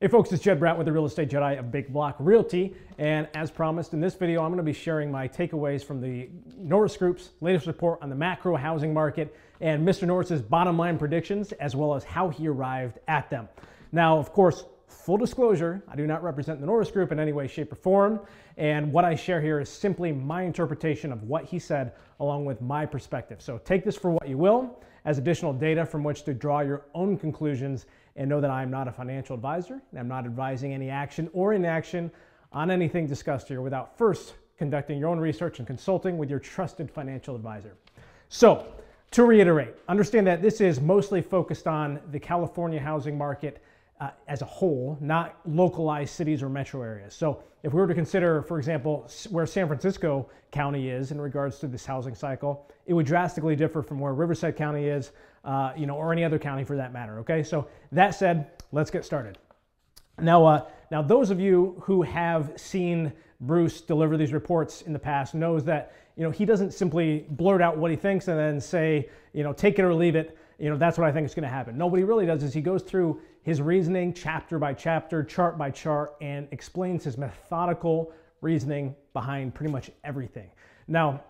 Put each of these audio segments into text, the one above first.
Hey folks, it's Bratt with the Real Estate Jedi of Big Block Realty, and as promised in this video, I'm going to be sharing my takeaways from the Norris Group's latest report on the macro housing market and Mr. Norris's bottom line predictions, as well as how he arrived at them. Now, of course, full disclosure, I do not represent the Norris Group in any way, shape, or form, and what I share here is simply my interpretation of what he said along with my perspective. So take this for what you will, as additional data from which to draw your own conclusions, and know that I am not a financial advisor, and I'm not advising any action or inaction on anything discussed here without first conducting your own research and consulting with your trusted financial advisor. So, to reiterate, understand that this is mostly focused on the California housing market as a whole, not localized cities or metro areas. So if we were to consider, for example, where San Francisco County is in regards to this housing cycle, it would drastically differ from where Riverside County is, or any other county for that matter, okay? So that said, let's get started. Now those of you who have seen Bruce deliver these reports in the past knows that, he doesn't simply blurt out what he thinks and then say, take it or leave it, that's what I think is going to happen. No, what he really does is he goes through his reasoning chapter by chapter, chart by chart, and explains his methodical reasoning behind pretty much everything. Now,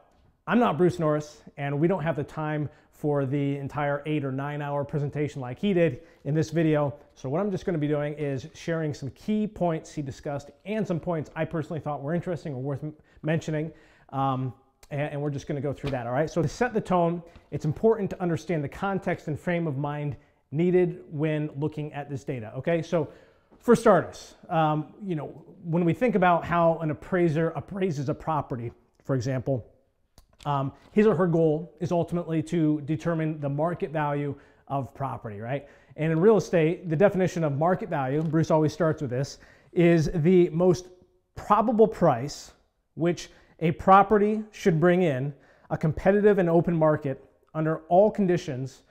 I'm not Bruce Norris, and we don't have the time for the entire 8 or 9 hour presentation like he did in this video. So what I'm just going to be doing is sharing some key points he discussed and some points I personally thought were interesting or worth mentioning. And we're just going to go through that, all right? So to set the tone, it's important to understand the context and frame of mind needed when looking at this data, okay? So for starters, when we think about how an appraiser appraises a property, for example, his or her goal is ultimately to determine the market value of property, right? And in real estate, the definition of market value, Bruce always starts with this, is the most probable price which a property should bring in a competitive and open market under all conditions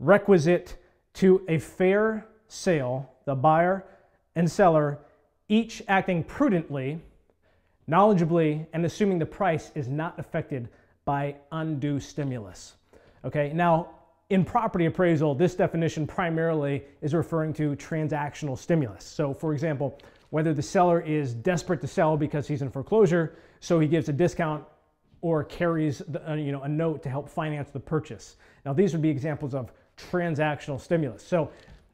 requisite to a fair sale, the buyer and seller each acting prudently, knowledgeably, and assuming the price is not affected by undue stimulus. Okay, now in property appraisal, this definition primarily is referring to transactional stimulus. So for example, whether the seller is desperate to sell because he's in foreclosure, so he gives a discount or carries a note to help finance the purchase. Now these would be examples of transactional stimulus. So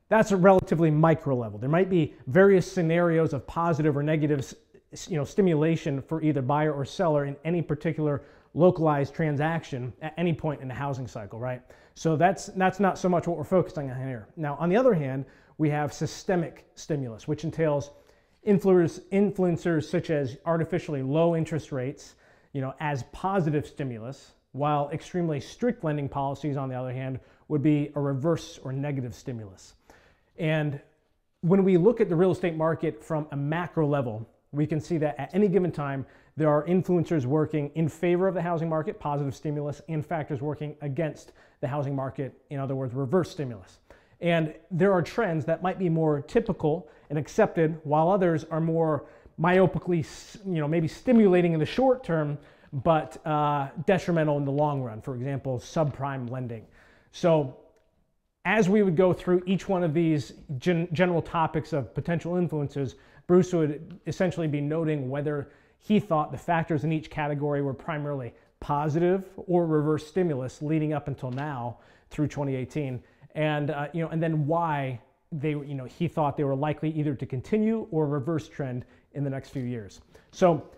that's a relatively micro level. There might be various scenarios of positive or negative stimulation for either buyer or seller in any particular localized transaction at any point in the housing cycle, right? So that's not so much what we're focusing on here. Now, on the other hand, we have systemic stimulus, which entails influencers such as artificially low interest rates, as positive stimulus, while extremely strict lending policies, on the other hand, would be a reverse or negative stimulus. And when we look at the real estate market from a macro level, we can see that at any given time, there are influencers working in favor of the housing market, positive stimulus, and factors working against the housing market, in other words, reverse stimulus. And there are trends that might be more typical and accepted, while others are more myopically, maybe stimulating in the short term, but detrimental in the long run. For example, subprime lending. So as we would go through each one of these general topics of potential influences, Bruce would essentially be noting whether he thought the factors in each category were primarily positive or reverse stimulus leading up until now through 2018. And and then why he thought they were likely either to continue or reverse trend in the next few years. So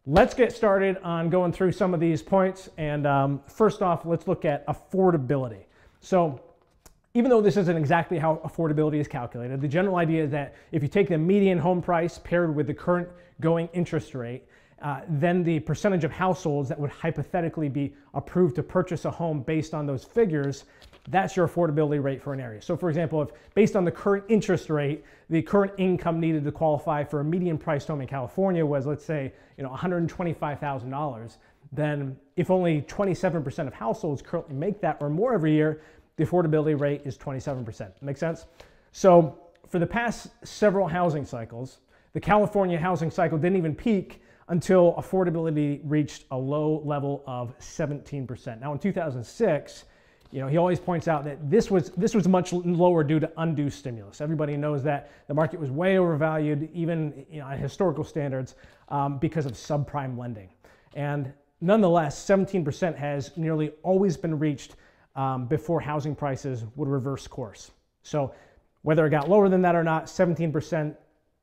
let's get started on going through some of these points. And first off, let's look at affordability. So even though this isn't exactly how affordability is calculated, the general idea is that if you take the median home price paired with the current going interest rate, then the percentage of households that would hypothetically be approved to purchase a home based on those figures, that's your affordability rate for an area. So for example, if based on the current interest rate, the current income needed to qualify for a median priced home in California was, let's say, $125,000, then if only 27% of households currently make that or more every year, the affordability rate is 27%. Make sense? So for the past several housing cycles, the California housing cycle didn't even peak until affordability reached a low level of 17%. Now in 2006, he always points out that this was much lower due to undue stimulus. Everybody knows that the market was way overvalued, even on historical standards, because of subprime lending. And nonetheless, 17% has nearly always been reached before housing prices would reverse course. So whether it got lower than that or not, 17%,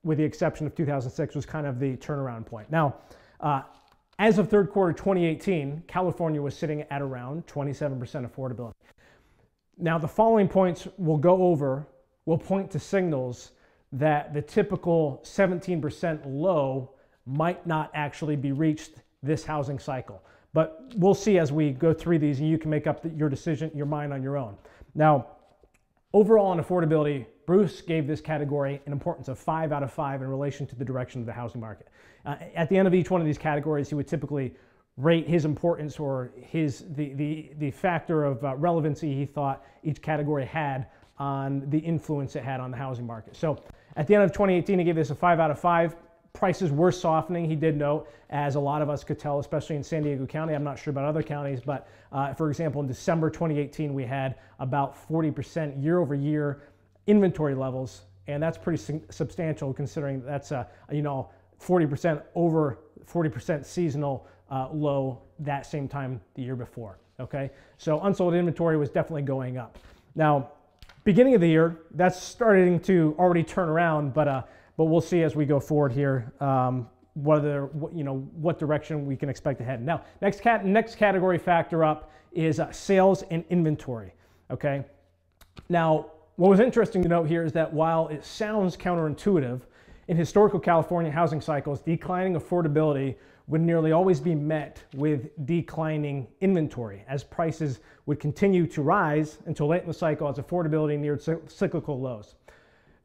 with the exception of 2006, was kind of the turnaround point. Now, as of third quarter 2018, California was sitting at around 27% affordability. Now, the following points we'll go over will point to signals that the typical 17% low might not actually be reached this housing cycle. But we'll see as we go through these, and you can make up your decision, your mind on your own. Now, overall on affordability, Bruce gave this category an importance of 5 out of 5 in relation to the direction of the housing market. At the end of each one of these categories, he would typically rate his importance or the factor of relevancy he thought each category had on the influence it had on the housing market. So at the end of 2018, he gave this a 5 out of 5. Prices were softening, he did note, as a lot of us could tell, especially in San Diego County. I'm not sure about other counties, but for example, in December 2018, we had about 40% year over year inventory levels, and that's pretty substantial considering that's 40% over 40% seasonal low that same time the year before. Okay, so unsold inventory was definitely going up. Now, beginning of the year, that's starting to already turn around, but we'll see as we go forward here what direction we can expect to head. Now, next category factor up is sales and inventory. Okay, now what was interesting to note here is that while it sounds counterintuitive, in historical California housing cycles, declining affordability would nearly always be met with declining inventory, as prices would continue to rise until late in the cycle as affordability neared cyclical lows.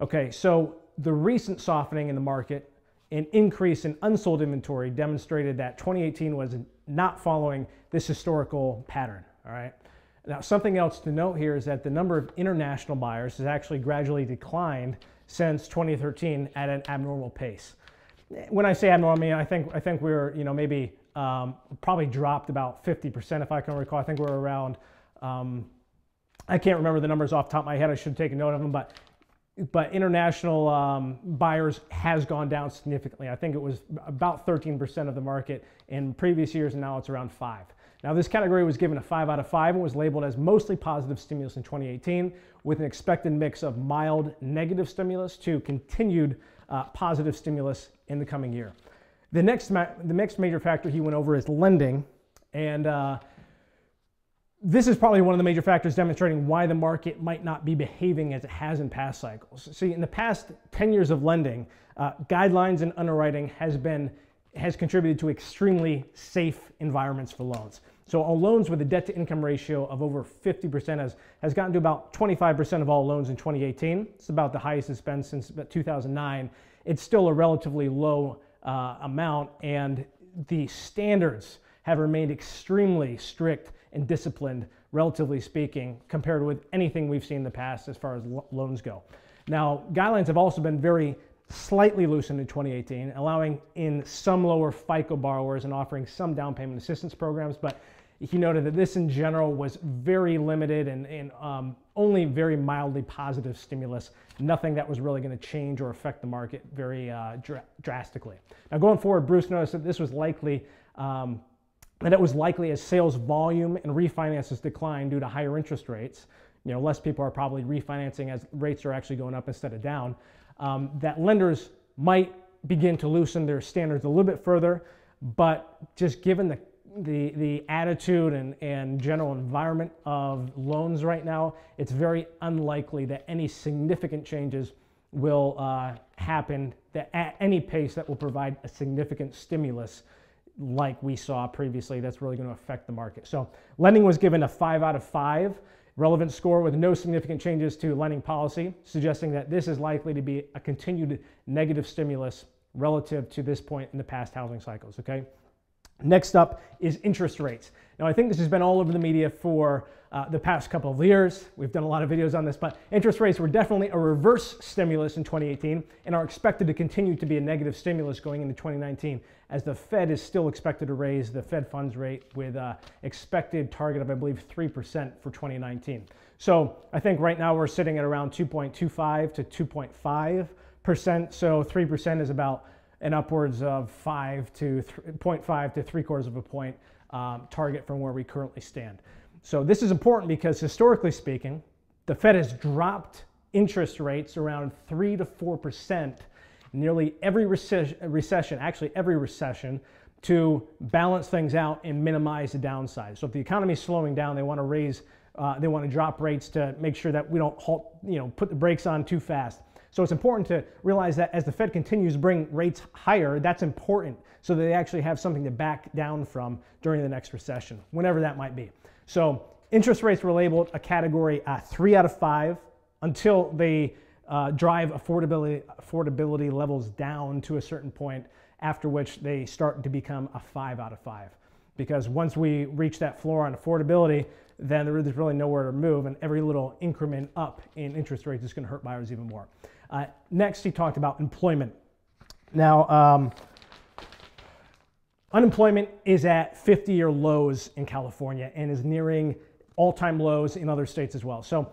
Okay, so the recent softening in the market and increase in unsold inventory demonstrated that 2018 was not following this historical pattern. All right. Now, something else to note here is that the number of international buyers has actually gradually declined since 2013 at an abnormal pace. When I say abnormal, I mean I think we're maybe probably dropped about 50% if I can recall. I think we're around I can't remember the numbers off the top of my head. I should take a note of them, but international buyers has gone down significantly. I think it was about 13% of the market in previous years, and now it's around 5%. Now, this category was given a 5 out of 5 and was labeled as mostly positive stimulus in 2018, with an expected mix of mild negative stimulus to continued positive stimulus in the coming year. The next major factor he went over is lending, and this is probably one of the major factors demonstrating why the market might not be behaving as it has in past cycles. See, in the past 10 years of lending, guidelines and underwriting has contributed to extremely safe environments for loans. So all loans with a debt-to-income ratio of over 50% has gotten to about 25% of all loans in 2018. It's about the highest it's been since about 2009. It's still a relatively low amount, and the standards have remained extremely strict and disciplined, relatively speaking, compared with anything we've seen in the past as far as loans go. Now, guidelines have also been very slightly loosened in 2018, allowing in some lower FICO borrowers and offering some down payment assistance programs, but he noted that this in general was very limited and only very mildly positive stimulus, nothing that was really going to change or affect the market very drastically. Now, going forward, Bruce noticed that this was likely as sales volume and refinances decline due to higher interest rates. Less people are probably refinancing as rates are actually going up instead of down. That lenders might begin to loosen their standards a little bit further, but just given the attitude and general environment of loans right now, it's very unlikely that any significant changes will happen at any pace that will provide a significant stimulus like we saw previously that's really going to affect the market. So lending was given a 5 out of 5 relevant score with no significant changes to lending policy, suggesting that this is likely to be a continued negative stimulus relative to this point in the past housing cycles. Okay. Next up is interest rates. Now, I think this has been all over the media for the past couple of years. We've done a lot of videos on this, but interest rates were definitely a reverse stimulus in 2018 and are expected to continue to be a negative stimulus going into 2019, as the Fed is still expected to raise the Fed funds rate with an expected target of, I believe, 3% for 2019. So I think right now we're sitting at around 2.25 to 2.5%. So 3% is about an upwards of 0.5 to 3/4 of a point target from where we currently stand. So this is important because historically speaking, the Fed has dropped interest rates around 3 to 4% nearly every recession, actually every recession, to balance things out and minimize the downside. So if the economy is slowing down, they want to drop rates to make sure that we don't put the brakes on too fast. So it's important to realize that as the Fed continues to bring rates higher, that's important so that they actually have something to back down from during the next recession, whenever that might be. So interest rates were labeled a category 3 out of 5 until they drive affordability levels down to a certain point, after which they start to become a 5 out of 5. Because once we reach that floor on affordability, then there's really nowhere to move, and every little increment up in interest rates is going to hurt buyers even more. Next, he talked about employment. Now, unemployment is at 50-year lows in California and is nearing all-time lows in other states as well. So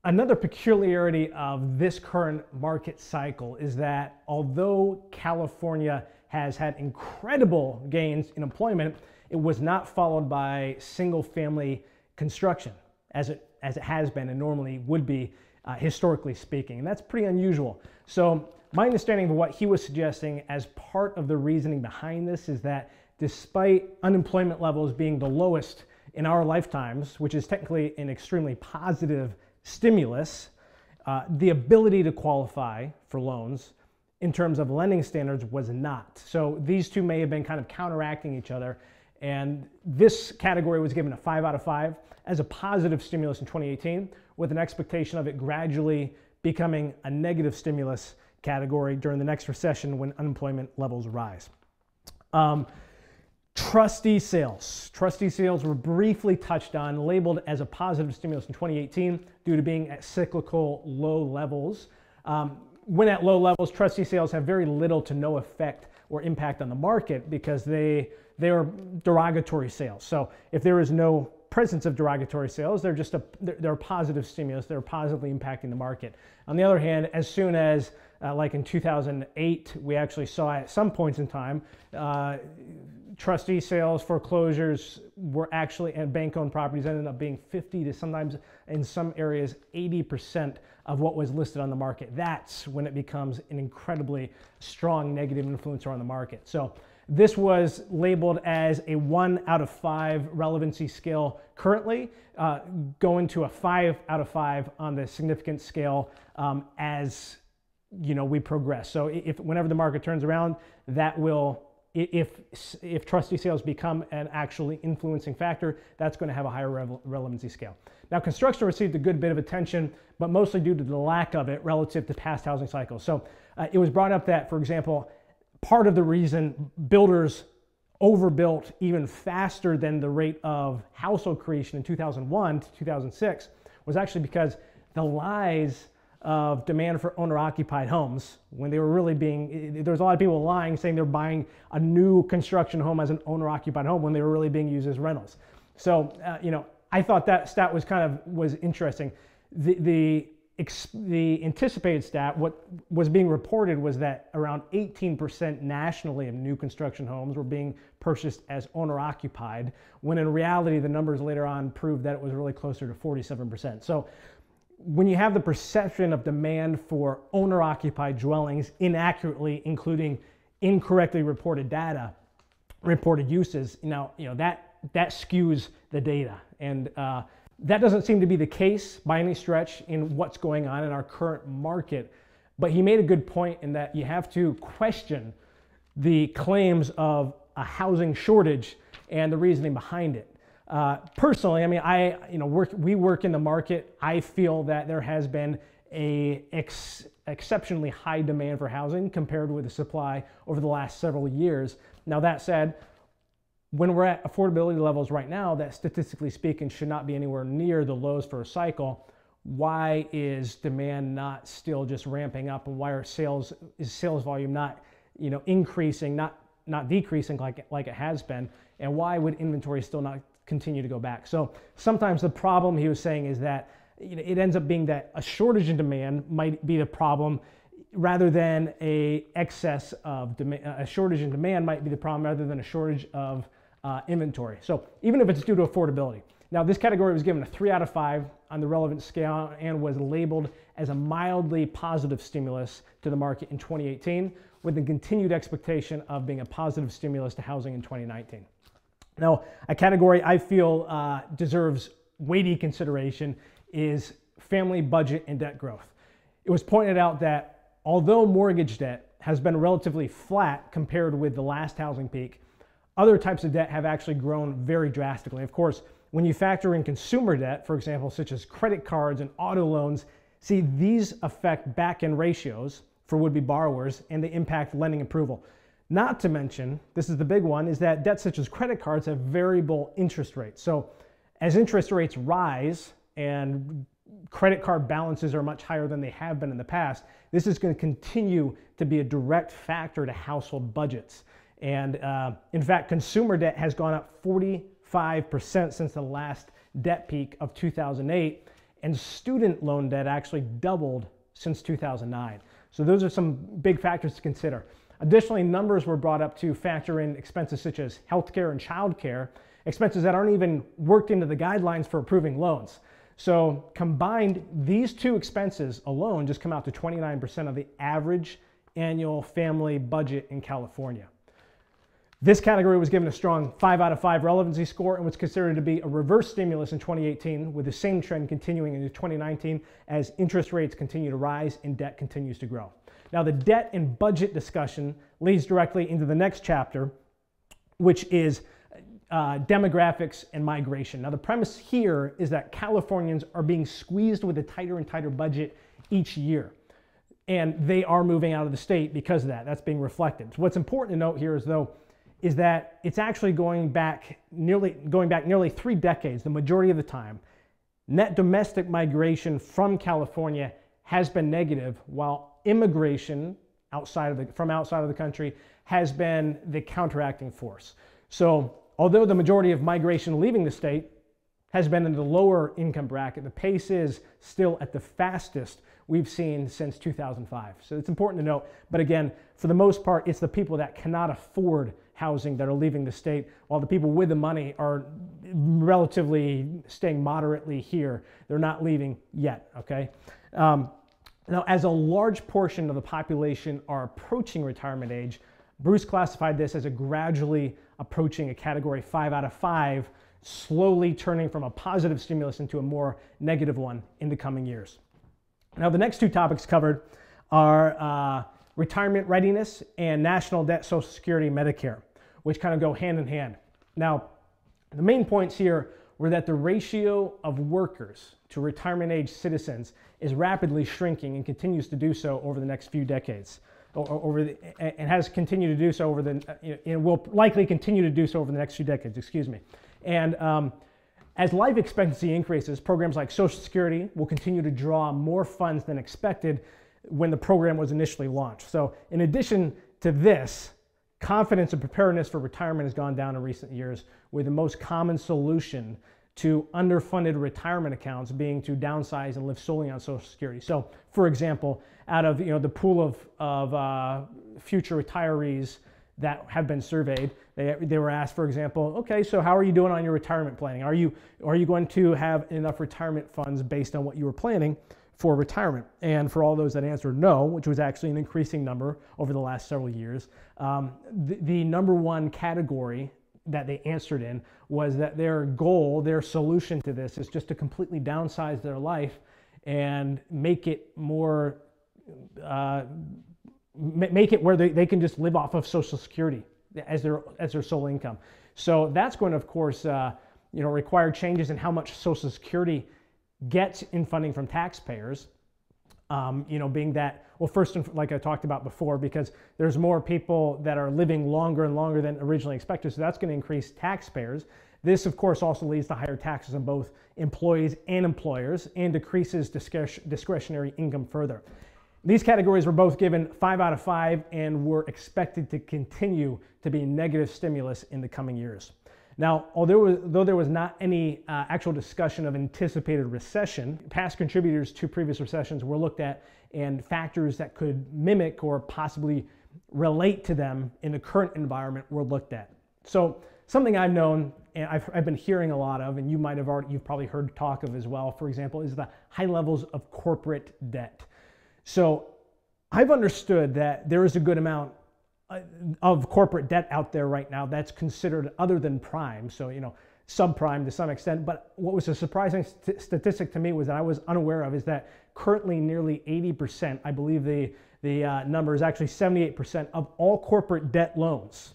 another peculiarity of this current market cycle is that although California has had incredible gains in employment, it was not followed by single-family construction as it has been and normally would be historically speaking. And that's pretty unusual. So my understanding of what he was suggesting as part of the reasoning behind this is that despite unemployment levels being the lowest in our lifetimes, which is technically an extremely positive stimulus, the ability to qualify for loans in terms of lending standards was not. So these two may have been kind of counteracting each other. And this category was given a 5 out of 5 as a positive stimulus in 2018, with an expectation of it gradually becoming a negative stimulus category during the next recession when unemployment levels rise. Trustee sales. Trustee sales were briefly touched on, labeled as a positive stimulus in 2018 due to being at cyclical low levels. When at low levels, trustee sales have very little to no effect or impact on the market because they are derogatory sales. So if there is no presence of derogatory sales, they're a positive stimulus. They're positively impacting the market. On the other hand, as soon as like in 2008, we actually saw at some points in time, trustee sales, foreclosures were actually, and bank-owned properties ended up being 50 to sometimes in some areas 80% of what was listed on the market. That's when it becomes an incredibly strong negative influencer on the market. So this was labeled as a 1 out of 5 relevancy scale currently, going to a 5 out of 5 on the significant scale as we progress. So whenever the market turns around, that will, if trustee sales become an actually influencing factor, that's going to have a higher relevancy scale. Now, construction received a good bit of attention, but mostly due to the lack of it relative to past housing cycles. So it was brought up that, for example, part of the reason builders overbuilt even faster than the rate of household creation in 2001 to 2006 was actually because the lies of demand for owner-occupied homes, when they were really there was a lot of people lying, saying they're buying a new construction home as an owner-occupied home when they were really being used as rentals. So, I thought that stat was interesting. The anticipated stat, what was being reported was that around 18% nationally of new construction homes were being purchased as owner-occupied, when in reality the numbers later on proved that it was really closer to 47%. So when you have the perception of demand for owner-occupied dwellings inaccurately, including incorrectly reported data, reported uses, that skews the data. And that doesn't seem to be the case by any stretch in what's going on in our current market. But he made a good point in that you have to question the claims of a housing shortage and the reasoning behind it. Personally, we work in the market. I feel that there has been a exceptionally high demand for housing compared with the supply over the last several years. Now, that said, when we're at affordability levels right now that statistically speaking should not be anywhere near the lows for a cycle, why is demand not still just ramping up, and why is sales volume not, increasing, not decreasing like it has been, and why would inventory still not continue to go back? So sometimes the problem he was saying is that it ends up being that a shortage in demand might be the problem rather than a excess of demand. A shortage in demand might be the problem rather than a shortage of inventory. So even if it's due to affordability. Now this category was given a 3 out of 5 on the relevant scale and was labeled as a mildly positive stimulus to the market in 2018 with the continued expectation of being a positive stimulus to housing in 2019. Now a category I feel deserves weighty consideration is family budget and debt growth. It was pointed out that although mortgage debt has been relatively flat compared with the last housing peak, other types of debt have actually grown very drastically. Of course, when you factor in consumer debt, for example, such as credit cards and auto loans, see, these affect back-end ratios for would-be borrowers and they impact lending approval. Not to mention, this is the big one, is that debt such as credit cards have variable interest rates. So as interest rates rise and credit card balances are much higher than they have been in the past, this is going to continue to be a direct factor to household budgets. And in fact, consumer debt has gone up 45% since the last debt peak of 2008, and student loan debt actually doubled since 2009. So those are some big factors to consider. Additionally, numbers were brought up to factor in expenses such as healthcare and childcare, expenses that aren't even worked into the guidelines for approving loans. So combined, these two expenses alone just come out to 29% of the average annual family budget in California. This category was given a strong 5 out of 5 relevancy score and was considered to be a reverse stimulus in 2018, with the same trend continuing into 2019 as interest rates continue to rise and debt continues to grow. Now the debt and budget discussion leads directly into the next chapter, which is demographics and migration. Now the premise here is that Californians are being squeezed with a tighter and tighter budget each year. And they are moving out of the state because of that. That's being reflected. So what's important to note here is that it's actually going back nearly 3 decades, the majority of the time. Net domestic migration from California has been negative, while immigration from outside of the country has been the counteracting force. So although the majority of migration leaving the state has been in the lower income bracket, the pace is still at the fastest we've seen since 2005. So it's important to note, but again, for the most part, it's the people that cannot afford housing that are leaving the state, while the people with the money are relatively staying moderately here. They're not leaving yet, okay? Now, as a large portion of the population are approaching retirement age, Bruce classified this as a gradually approaching a category 5 out of 5, slowly turning from a positive stimulus into a more negative one in the coming years. Now, the next two topics covered are retirement readiness and national debt, Social Security, Medicare, which kind of go hand in hand. Now, the main points here were that the ratio of workers to retirement age citizens is rapidly shrinking and continues to do so over the next few decades. And has continued to do so and will likely continue to do so over the next few decades, excuse me. And as life expectancy increases, programs like Social Security will continue to draw more funds than expected when the program was initially launched. So in addition to this, confidence and preparedness for retirement has gone down in recent years, with the most common solution to underfunded retirement accounts being to downsize and live solely on Social Security. So, for example, out of the pool of future retirees that have been surveyed, they were asked, for example, okay, so how are you doing on your retirement planning? Are you going to have enough retirement funds based on what you were planning for retirement? And for all those that answered no, which was actually an increasing number over the last several years, the number one category that they answered in was that their goal, their solution to this is just to completely downsize their life and make it more, make it where they can just live off of Social Security as their sole income. So that's going to, of course, require changes in how much Social Security gets in funding from taxpayers. Being that, well, first, like I talked about before, because there's more people that are living longer and longer than originally expected, so that's going to increase taxpayers. This, of course, also leads to higher taxes on both employees and employers and decreases discretionary income further. These categories were both given 5 out of 5 and were expected to continue to be negative stimulus in the coming years. Now, although there was not any actual discussion of anticipated recession, past contributors to previous recessions were looked at, and factors that could mimic or possibly relate to them in the current environment were looked at. So something I've known and I've been hearing a lot of, and you've probably heard talk of as well, for example, is the high levels of corporate debt. So I've understood that there is a good amount of corporate debt out there right now that's considered other than prime, so subprime to some extent. But what was a surprising statistic to me was that I was unaware of is that currently nearly 80%, I believe the number is actually 78% of all corporate debt loans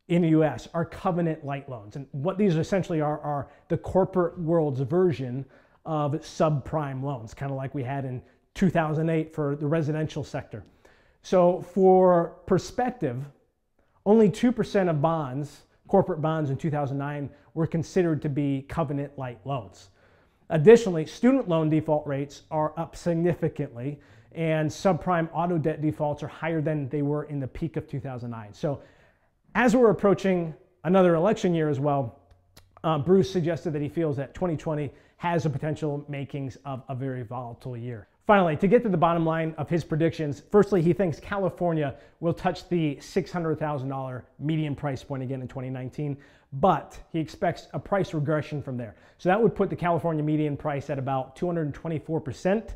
in the US are covenant light loans. And what these essentially are the corporate world's version of subprime loans, kind of like we had in 2008 for the residential sector. So for perspective, only 2% of bonds, corporate bonds in 2009, were considered to be covenant light loans. Additionally, student loan default rates are up significantly, and subprime auto debt defaults are higher than they were in the peak of 2009. So as we're approaching another election year as well, Bruce suggested that he feels that 2020 has the potential makings of a very volatile year. Finally, to get to the bottom line of his predictions, firstly, he thinks California will touch the $600,000 median price point again in 2019, but he expects a price regression from there. So that would put the California median price at about 224%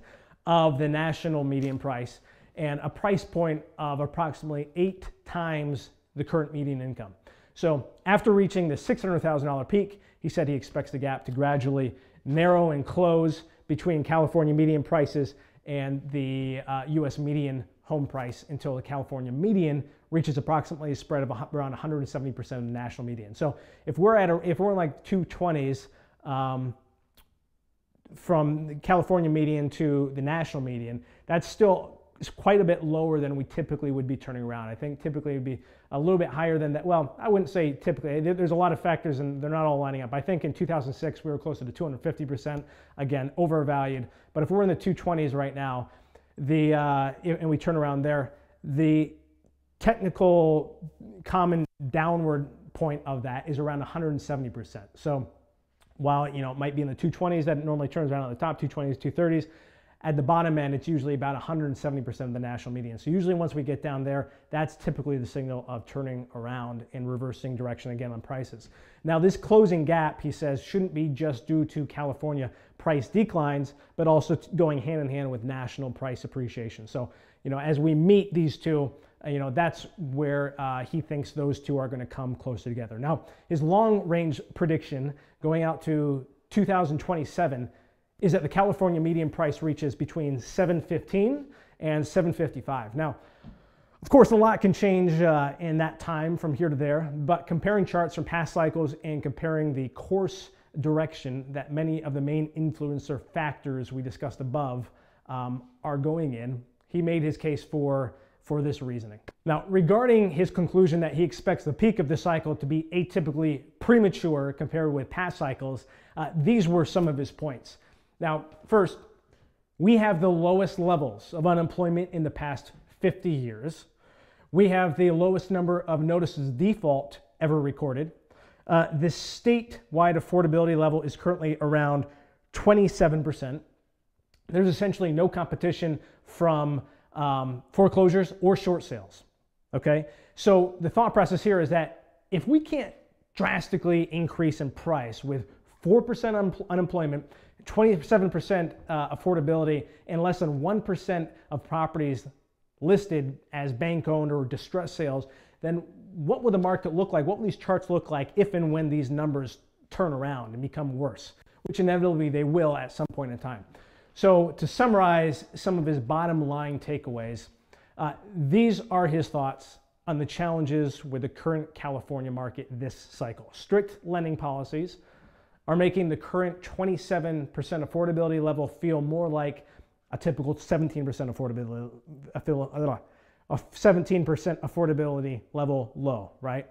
of the national median price, and a price point of approximately 8 times the current median income. So after reaching the $600,000 peak, he said he expects the gap to gradually narrow and close between California median prices and the US median home price until the California median reaches approximately a spread of around 170% of the national median. So if we're in like 220s from the California median to the national median, that's still quite a bit lower than we typically would be turning around. I think typically it would be a little bit higher than that. Well, I wouldn't say typically. There's a lot of factors and they're not all lining up. I think in 2006 we were closer to 250%, again, overvalued. But if we're in the 220s right now, and we turn around there, the technical common downward point of that is around 170%. So while it might be in the 220s that it normally turns around at the top, 220s, 230s, at the bottom end, it's usually about 170% of the national median. So usually once we get down there, that's typically the signal of turning around and reversing direction again on prices. Now this closing gap, he says, shouldn't be just due to California price declines, but also going hand in hand with national price appreciation. So, as we meet these two, that's where he thinks those two are going to come closer together. Now, his long range prediction going out to 2027 is that the California median price reaches between $715 and $755. Now, of course, a lot can change in that time from here to there, but comparing charts from past cycles and comparing the course direction that many of the main influencer factors we discussed above are going in, he made his case for this reasoning. Now, regarding his conclusion that he expects the peak of the cycle to be atypically premature compared with past cycles, these were some of his points. Now, first, we have the lowest levels of unemployment in the past 50 years. We have the lowest number of notices of default ever recorded. The statewide affordability level is currently around 27%. There's essentially no competition from foreclosures or short sales. Okay, so the thought process here is that if we can't drastically increase in price with 4% unemployment, 27% affordability, and less than 1% of properties listed as bank-owned or distressed sales, then what will the market look like? What will these charts look like if and when these numbers turn around and become worse, which inevitably they will at some point in time. So to summarize some of his bottom line takeaways, these are his thoughts on the challenges with the current California market this cycle. Strict lending policies are making the current 27% affordability level feel more like a typical 17% affordability, a 17% affordability level low, right?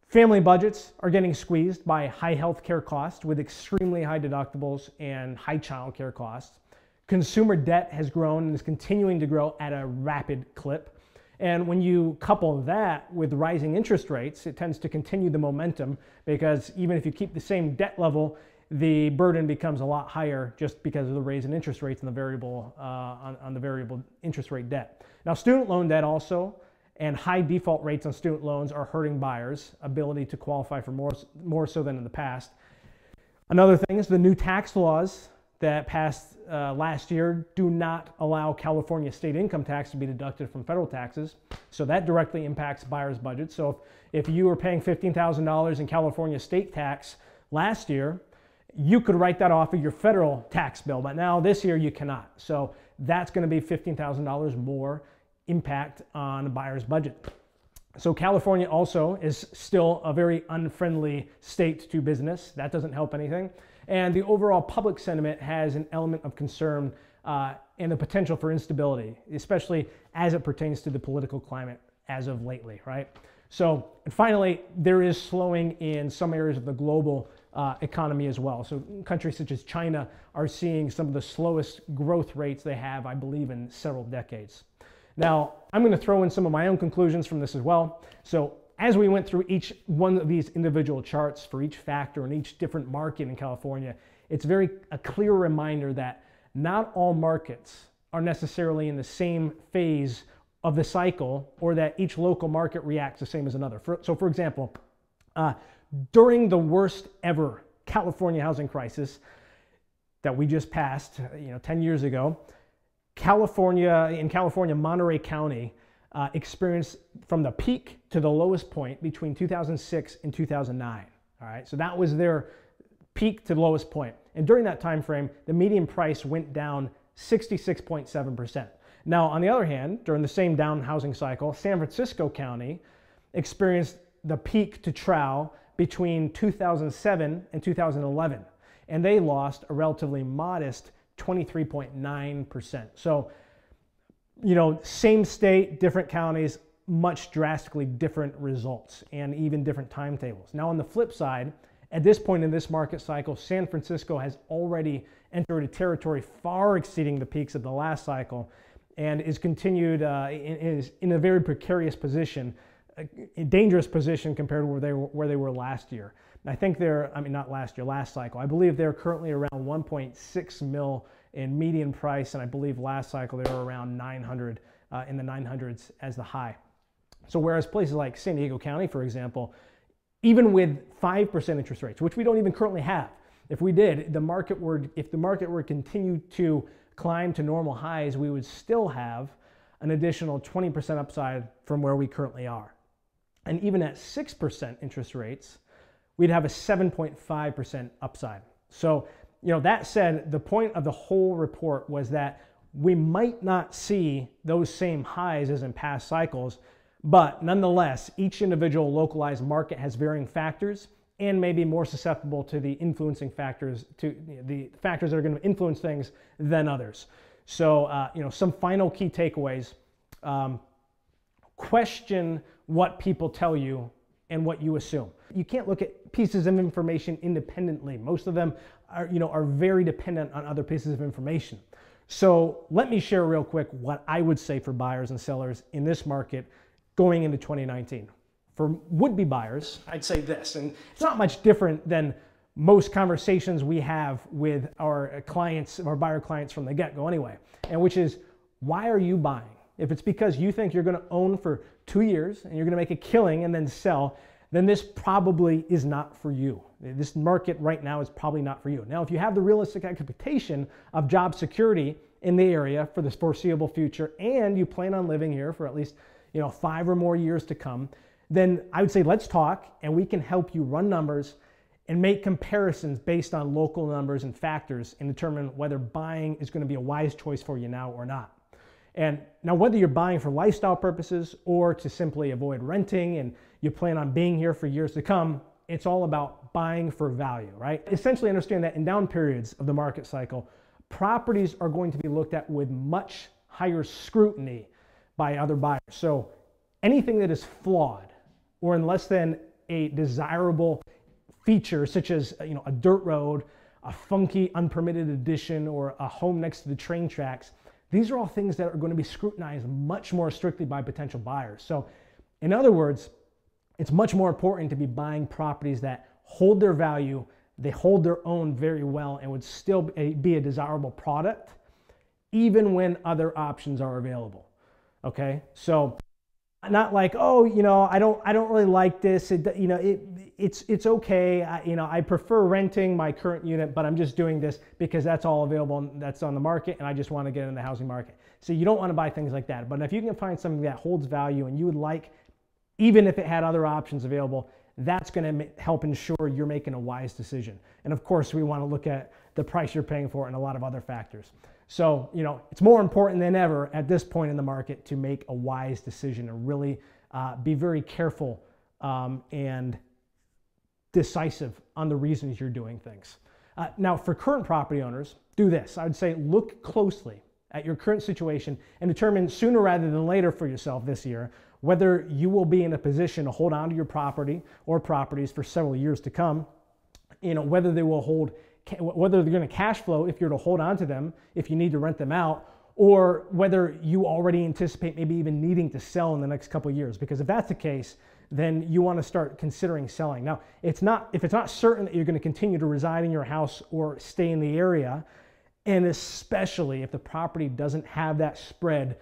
Family budgets are getting squeezed by high healthcare costs with extremely high deductibles and high childcare costs. Consumer debt has grown and is continuing to grow at a rapid clip. And when you couple that with rising interest rates, it tends to continue the momentum, because even if you keep the same debt level, the burden becomes a lot higher just because of the raise in interest rates and the variable on the variable interest rate debt. Now, student loan debt also and high default rates on student loans are hurting buyers' ability to qualify for more so than in the past. Another thing is the new tax laws that passed last year do not allow California state income tax to be deducted from federal taxes. So that directly impacts buyers' budgets. So if you were paying $15,000 in California state tax last year, you could write that off of your federal tax bill, but now this year you cannot. So that's going to be $15,000 more impact on a buyer's budget. So California also is still a very unfriendly state to business. That doesn't help anything. And the overall public sentiment has an element of concern and the potential for instability, especially as it pertains to the political climate as of lately, right? So, and finally, there is slowing in some areas of the global economy as well. So countries such as China are seeing some of the slowest growth rates they have, I believe, in several decades. Now, I'm going to throw in some of my own conclusions from this as well. So as we went through each one of these individual charts for each factor in each different market in California, it's a clear reminder that not all markets are necessarily in the same phase of the cycle, or that each local market reacts the same as another. So for example, during the worst ever California housing crisis that we just passed, 10 years ago, in California, Monterey County experienced from the peak to the lowest point between 2006 and 2009. All right, so that was their peak to lowest point. And during that time frame, the median price went down 66.7%. Now, on the other hand, during the same down housing cycle, San Francisco County experienced the peak to trough between 2007 and 2011, and they lost a relatively modest 23.9%. So, same state, different counties, much drastically different results and even different timetables. Now, on the flip side, at this point in this market cycle, San Francisco has already entered a territory far exceeding the peaks of the last cycle and is continued is in a very precarious position, a dangerous position compared to where they were last year. And I think not last year, last cycle. I believe they're currently around 1.6 mil in median price, and I believe last cycle they were around 900, in the 900s as the high. So whereas places like San Diego County, for example, even with 5% interest rates, which we don't even currently have, if we did, if the market were to continue to climb to normal highs, we would still have an additional 20% upside from where we currently are. And even at 6% interest rates, we'd have a 7.5% upside. So, that said, the point of the whole report was that we might not see those same highs as in past cycles, but nonetheless, each individual localized market has varying factors and may be more susceptible to the influencing factors, to the factors that are going to influence things than others. So, some final key takeaways. Question what people tell you and what you assume. You can't look at pieces of information independently. Most of them are very dependent on other pieces of information. So let me share real quick what I would say for buyers and sellers in this market going into 2019. For would-be buyers, I'd say this, and it's not much different than most conversations we have with our clients, our buyer clients from the get-go anyway, and which is, why are you buying? If it's because you think you're going to own for 2 years and you're going to make a killing and then sell, then this probably is not for you. This market right now is probably not for you. Now, if you have the realistic expectation of job security in the area for the foreseeable future, and you plan on living here for at least 5 or more years to come, then I would say let's talk, and we can help you run numbers and make comparisons based on local numbers and factors and determine whether buying is going to be a wise choice for you now or not. And now, whether you're buying for lifestyle purposes or to simply avoid renting and you plan on being here for years to come, it's all about buying for value, right? Essentially understand that in down periods of the market cycle, properties are going to be looked at with much higher scrutiny by other buyers. So anything that is flawed or in less than a desirable feature, such as a dirt road, a funky unpermitted addition, or a home next to the train tracks, these are all things that are going to be scrutinized much more strictly by potential buyers. So in other words, it's much more important to be buying properties that hold their value, they hold their own very well, and would still be a desirable product, even when other options are available. Okay, so not like, oh, I don't really like this. It's okay. I prefer renting my current unit, but I'm just doing this because that's all available and that's on the market, and I just want to get in the housing market. So you don't want to buy things like that. But if you can find something that holds value and you would like, even if it had other options available, that's going to help ensure you're making a wise decision. And of course, we want to look at the price you're paying for and a lot of other factors. So, it's more important than ever at this point in the market to make a wise decision and really be very careful and decisive on the reasons you're doing things. Now, for current property owners, do this. I would say look closely at your current situation and determine sooner rather than later for yourself this year whether you will be in a position to hold on to your property or properties for several years to come, whether they will hold, whether they're going to cash flow if you're to hold on to them, if you need to rent them out, or whether you already anticipate maybe even needing to sell in the next couple of years. Because if that's the case, then you want to start considering selling. Now, if it's not certain that you're going to continue to reside in your house or stay in the area, and especially if the property doesn't have that spread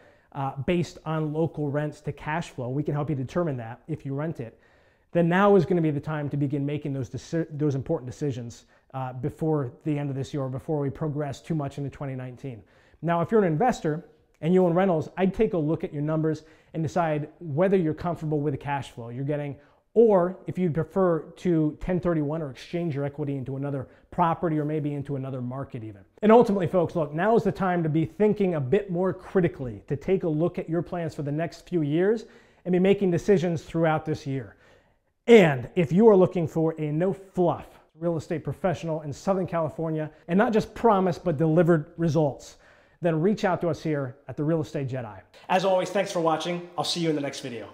based on local rents to cash flow, we can help you determine that if you rent it, then now is going to be the time to begin making those important decisions before the end of this year or before we progress too much into 2019. Now, if you're an investor and you own rentals, I'd take a look at your numbers and decide whether you're comfortable with the cash flow you're getting, or if you'd prefer to 1031 or exchange your equity into another property or maybe into another market even. And ultimately, folks, look, now is the time to be thinking a bit more critically, to take a look at your plans for the next few years and be making decisions throughout this year. And if you are looking for a no fluff real estate professional in Southern California, and not just promised but delivered results, then reach out to us here at the Real Estate Jedi. As always, thanks for watching. I'll see you in the next video.